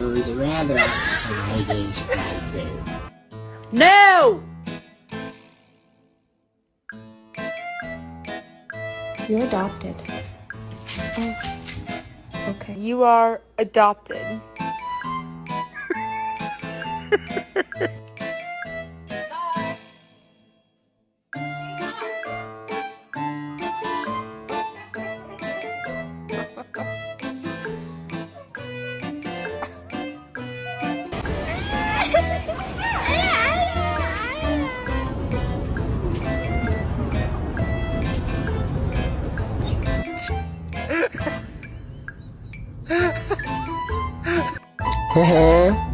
The rather outside is right there. No! You're adopted. Oh, okay. You are adopted. Haha.